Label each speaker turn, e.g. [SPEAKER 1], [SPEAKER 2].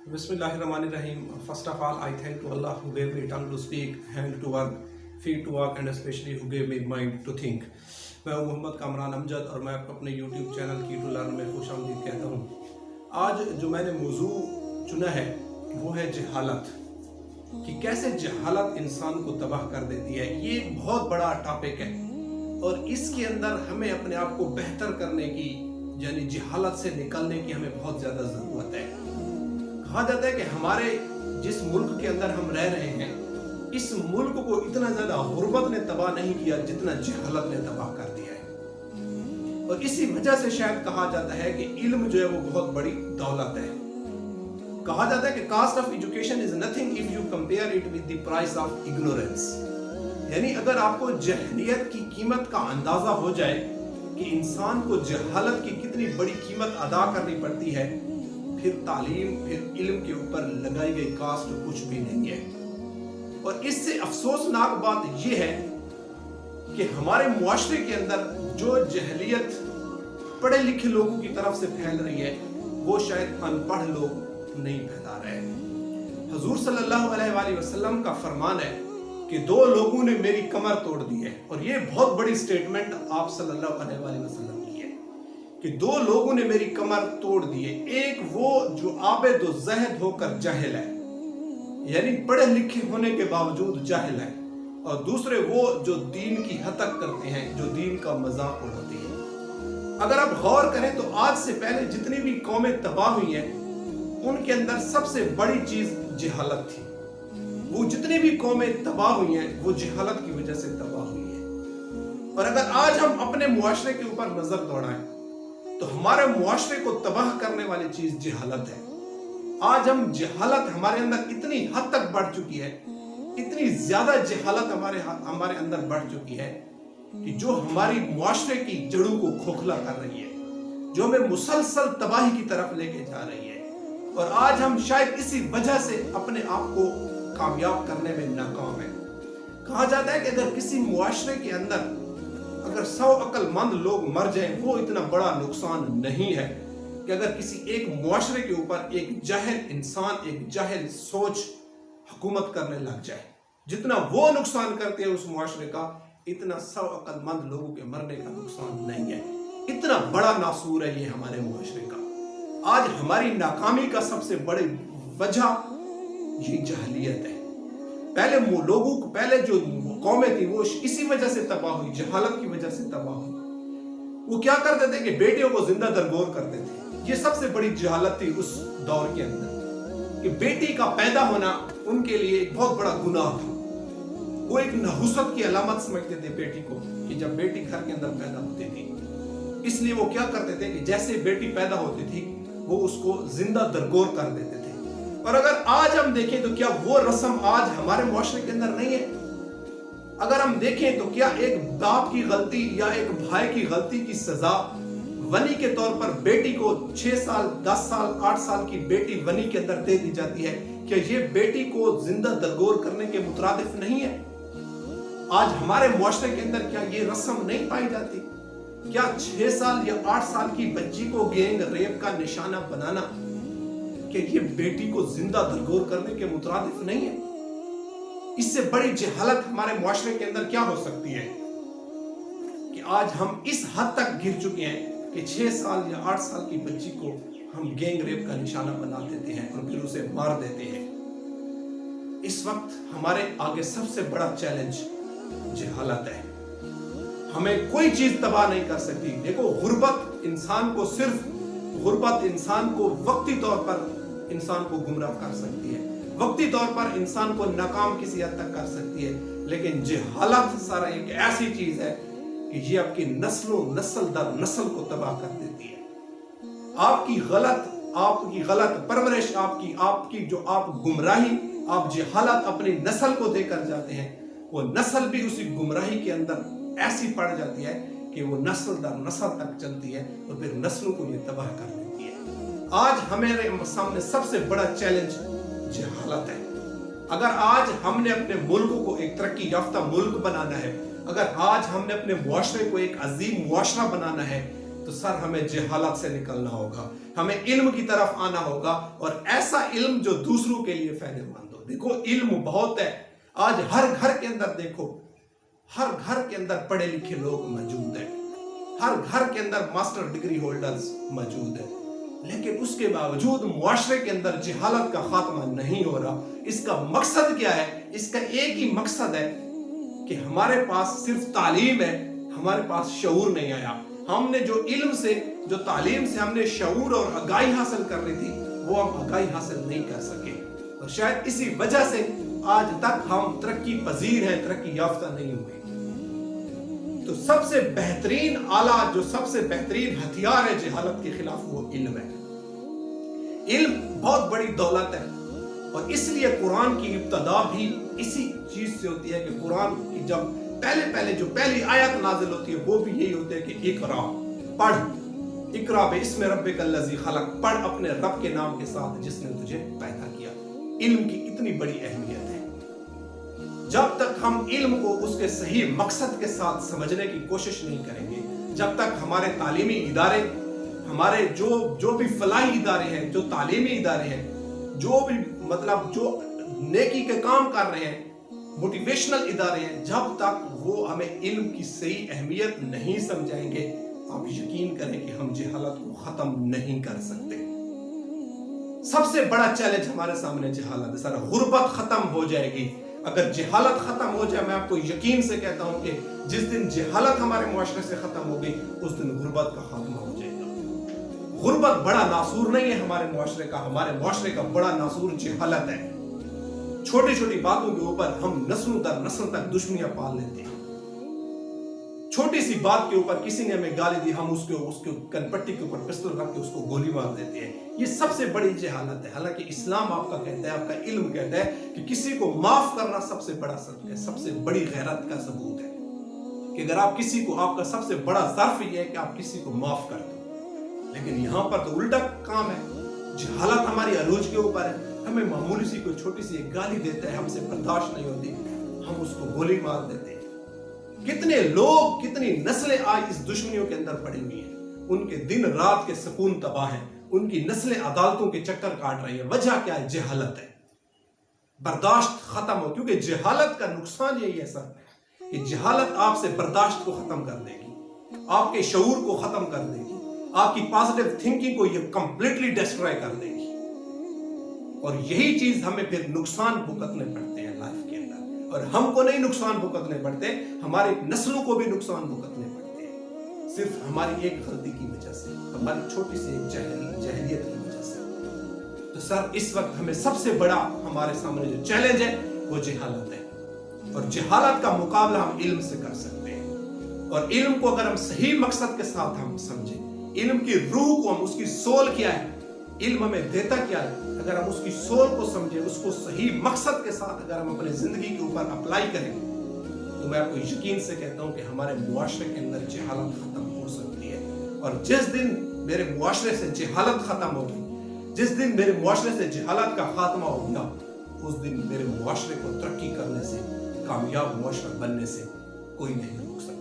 [SPEAKER 1] Bismillahirrahmanirrahim. First of all, I thank to Allah who gave me tongue to speak, hand to work, feet to walk, and especially who gave me mind to think. मैं हूँ मोहम्मद कामरान अमजद और मैं अपने YouTube channel की to learn में खुशामदीद कहता हूँ। आज जो मैंने मौजू चुना है वो है जहालत, कि कैसे जहालत इंसान को तबाह कर देती है। ये एक बहुत बड़ा टॉपिक है और इसके अंदर हमें अपने आप को बेहतर करने की, यानी जहालत से निकलने की हमें बहुत ज़्यादा ज़रूरत है। कहा जाता है कि हमारे जिस मुल्क के अंदर हम रह रहे हैं, इस मुल्क को इतना ज्यादा गुर्बत ने तबाह नहीं किया जितना जहालत ने तबाह कर दिया है। और इसी वजह से शायद कहा जाता है कि इल्म जो है वो बहुत बड़ी दौलत है। कहा जाता है कि cost of education is nothing if you compare it with the price of ignorance. यानी अगर आपको जहलियत की कीमत का अंदाजा हो जाए कि इंसान को जहालत की कितनी बड़ी कीमत अदा करनी पड़ती है, फिर तालीम, फिर इल्म के ऊपर लगाई गई कास्ट कुछ भी नहीं है। और इससे अफसोसनाक बात यह है कि हमारे मुआशरे के अंदर जो जहलियत पढ़े लिखे लोगों की तरफ से फैल रही है, वो शायद अनपढ़ लोग नहीं फैला रहे हैं। हुजूर सल्लल्लाहु अलैहि वसल्लम का फरमान है कि दो लोगों ने मेरी कमर तोड़ दी है। और ये बहुत बड़ी स्टेटमेंट आप सल्लल्लाहु अलैहि वसल्लम की है कि दो लोगों ने मेरी कमर तोड़ दी है। एक वो जो आबिद व ज़ाहिद होकर जाहिल है, यानी पढ़े लिखे होने के बावजूद जाहिल है, और दूसरे वो जो दीन की हतक करते हैं, जो दीन का मजाक उड़ाते हैं। अगर आप गौर करें तो आज से पहले जितनी भी कौमें तबाह हुई हैं, उनके अंदर सबसे बड़ी चीज जहालत थी। वो जितनी भी कौमें तबाह हुई हैं, वो जहालत की वजह से तबाह हुई है। और अगर आज हम अपने मुआशरे के ऊपर नजर दौड़ाएं तो हमारे मुआशरे को तबाह करने वाली चीज जहालत है। आज हम जहालत हमारे अंदर इतनी हद तक बढ़ चुकी है, इतनी ज्यादा जहालत हमारे अंदर बढ़ चुकी है कि जो हमारी मुआशरे की जड़ों को खोखला कर रही है, जो हमें मुसलसल तबाही की तरफ लेके जा रही है। और आज हम शायद इसी वजह से अपने आप को कामयाब करने में नाकाम है। कहा जाता है कि अगर किसी मुआशरे के अंदर अगर 100 अक्लमंद लोग मर जाएं, वो इतना बड़ा नुकसान नहीं है कि अगर किसी एक मुआशरे के ऊपर एक जाहिल इंसान, एक जाहिल सोच हुकूमत करने लग जाए। जितना वो नुकसान करते हैं उस मुआशरे का, इतना 100 अक्लमंद लोगों के मरने का नुकसान नहीं है। इतना बड़ा नासूर है ये हमारे मुआशरे का। आज हमारी नाकामी का सबसे बड़ी वजह ये जहलियत है। पहले जो कौमें थी वो इसी वजह से तबाह हुई, जहालत की वजह से तबाह हुई। वो क्या करते थे कि बेटियों को जिंदा दरगोर करते थे। ये सबसे बड़ी जहालत थी उस दौर के अंदर, कि बेटी का पैदा होना उनके लिए एक बहुत बड़ा गुनाह था। वो एक नहुसत की अलामत समझते थे बेटी को, कि जब बेटी घर के अंदर पैदा होती थी, इसलिए वो क्या करते थे कि जैसे बेटी पैदा होती थी वो उसको जिंदा दरगोर कर देते थे। और अगर आज हम देखें तो क्या वो रस्म आज हमारे मुआशरे के अंदर नहीं है? अगर हम देखें तो क्या एक बाप की गलती या एक भाई की गलती की सजा वनी के तौर पर बेटी को 6 साल, 10 साल, 8 साल की बेटी वनी के अंदर दे दी जाती है? क्या ये बेटी को जिंदा दरगोर करने के मुतरादिफ नहीं है? आज हमारे मुआशरे के अंदर क्या ये रस्म नहीं पाई जाती? क्या 6 साल या 8 साल की बच्ची को गैंग रेप का निशाना बनाना, क्या ये बेटी को जिंदा दरगोर करने के मुतरादिफ नहीं है? इससे बड़ी जहालत हमारे मुआशरे के अंदर क्या हो सकती है कि आज हम इस हद तक गिर चुके हैं कि 6 साल या 8 साल की बच्ची को हम गैंग रेप का निशाना बना देते हैं और फिर उसे मार देते हैं। इस वक्त हमारे आगे सबसे बड़ा चैलेंज जहालत है। हमें कोई चीज तबाह नहीं कर सकती। देखो, गुर्बत इंसान को वक्ती तौर पर इंसान को गुमराह कर सकती है, वक्ती तौर पर इंसान को नाकाम किसी हद तक कर सकती है, लेकिन जहालत सारा एक ऐसी चीज है कि ये आपकी नस्ल दर नस्ल को तबाह कर देती है। आपकी गलत परवरिश, आपकी जो आप गुमराही, आप जहालत अपनी नस्ल को देकर जाते हैं, वो नस्ल भी उसी गुमराही के अंदर ऐसी पड़ जाती है कि वो नस्ल दर नस्ल तक चलती है और फिर नस्लों को ये तबाह कर देती है। आज हमारे सामने सबसे बड़ा चैलेंज जहालत है। अगर आज हमने अपने मुल्क को एक तरक्की याफ्ता मुल्क बनाना है, अगर आज हमने अपने मुआशरे को एक अजीम मुआशरा बनाना है, तो सर हमें जहालत से निकलना होगा, हमें इल्म की तरफ आना होगा, और ऐसा इल्म जो दूसरों के लिए फायदेमंद हो। देखो इल्म बहुत है, आज हर घर के अंदर देखो, हर घर के अंदर पढ़े लिखे लोग मौजूद हैं, हर घर के अंदर मास्टर डिग्री होल्डर्स मौजूद हैं, लेकिन उसके बावजूद मुआशरे के अंदर जहालत का खात्मा नहीं हो रहा। इसका मकसद क्या है? इसका एक ही मकसद है कि हमारे पास सिर्फ तालीम है, हमारे पास शऊर नहीं आया। हमने जो इल्म से, जो तालीम से हमने शऊर और आगाही हासिल कर रही थी, वो हम आगाही हासिल नहीं कर सके, और शायद इसी वजह से आज तक हम तरक्की पजीर हैं, तरक्की याफ्ता नहीं हुए। तो सबसे बेहतरीन आला, जो सबसे बेहतरीन हथियार है जहालत के खिलाफ, वो इल्म है। इल्म बहुत बड़ी दौलत है, और इसलिए कुरान की इब्तदा भी इसी चीज से होती है कि कुरान की जब पहले जो पहली आयत नाजिल होती है, वो भी यही होती है कि इकरा, पढ़, इकरा बिस्मि रब्बिकल लज़ी खलक, पढ़ अपने रब के नाम के साथ जिसने तुझे पैदा किया। इल्म की इतनी बड़ी अहमियत है। जब तक हम इल्म को उसके सही मकसद के साथ समझने की कोशिश नहीं करेंगे, जब तक हमारे तालीमी इदारे, हमारे जो भी फलाही इदारे हैं, जो तालीमी इदारे हैं, जो भी मतलब जो नेकी के काम कर रहे हैं, मोटिवेशनल इदारे हैं, जब तक वो हमें इल्म की सही अहमियत नहीं समझाएंगे, आप यकीन करें कि हम जहालत को खत्म नहीं कर सकते। सबसे बड़ा चैलेंज हमारे सामने जहालत है। सर गुर्बत खत्म हो जाएगी अगर जहालत खत्म हो जाए। मैं आपको यकीन से कहता हूं कि जिस दिन जहालत हमारे मुआशरे से खत्म होगी, उस दिन गुर्बत का खात्मा हो जाएगा। गुर्बत बड़ा नासूर नहीं है हमारे मुआशरे का, हमारे मुआशरे का बड़ा नासूर जहालत है। छोटी छोटी बातों के ऊपर हम नस्लों दर नस्ल तक दुश्मनियां पाल लेते हैं। छोटी सी बात के ऊपर किसी ने हमें गाली दी, हम उसके कनपट्टी के ऊपर पिस्तौल रख के उसको गोली मार देते हैं। ये सबसे बड़ी जहालत है। हालांकि इस्लाम आपका कहता है, आपका इल्म कहता है कि किसी को माफ करना सबसे बड़ा सदका है, सबसे बड़ी गैरत का सबूत है कि अगर आप किसी को, आपका सबसे बड़ा ज़र्फ ये है कि आप किसी को माफ कर दो। लेकिन यहाँ पर तो उल्टा काम है, जहालत हमारी अरूज के ऊपर है। हमें मामूली सी कोई छोटी सी एक गाली देता है, हमसे बर्दाश्त नहीं होती, हम उसको गोली मार देते हैं। कितने लोग, कितनी नस्लें आज इस दुश्मनियों के अंदर पड़ी हुई हैं, उनके दिन रात के सुकून तबाह हैं, उनकी नस्लें अदालतों के चक्कर काट रही है। वजह क्या है? जहालत है। बर्दाश्त खत्म हो, क्योंकि जहालत का नुकसान यही है सर कि जहालत आपसे बर्दाश्त को खत्म कर देगी, आपके शऊर को खत्म कर देगी, आपकी पॉजिटिव थिंकिंग को ये कंप्लीटली डिस्ट्रॉय कर देगी। और यही चीज हमें फिर नुकसान भुगतने पड़ते हैं लाइफ के अंदर। और हमको नहीं नुकसान भुगतने पड़ते, हमारी नस्लों को भी नुकसान भुगतने पड़ते हैं, सिर्फ हमारी एक गलती की वजह से, हमारी छोटी सी एक जहलियत की वजह से। तो सर इस वक्त हमें सबसे बड़ा हमारे सामने जो चैलेंज है वो जहालत है, और जहालत का मुकाबला हम इल्म से कर सकते हैं। और इल्म को अगर हम सही मकसद के साथ हम समझें, इल्म की रूह को हम, उसकी सोल क्या है, इल्म हमें देता क्या है, अगर हम उसकी सोल को समझें, उसको सही मकसद के साथ अगर हम अपने जिंदगी के ऊपर अप्लाई करें, तो मैं आपको यकीन से कहता हूं कि हमारे मुआशरे के अंदर जहालत खत्म हो सकती है। और जिस दिन मेरे मुआशरे से जहालत खत्म होगी, जिस दिन मेरे मुआशरे से जहालत का खात्मा होगा, उस दिन मेरे मुआशरे को तरक्की करने से, कामयाब मुआशरा बनने से कोई नहीं रोक सकता।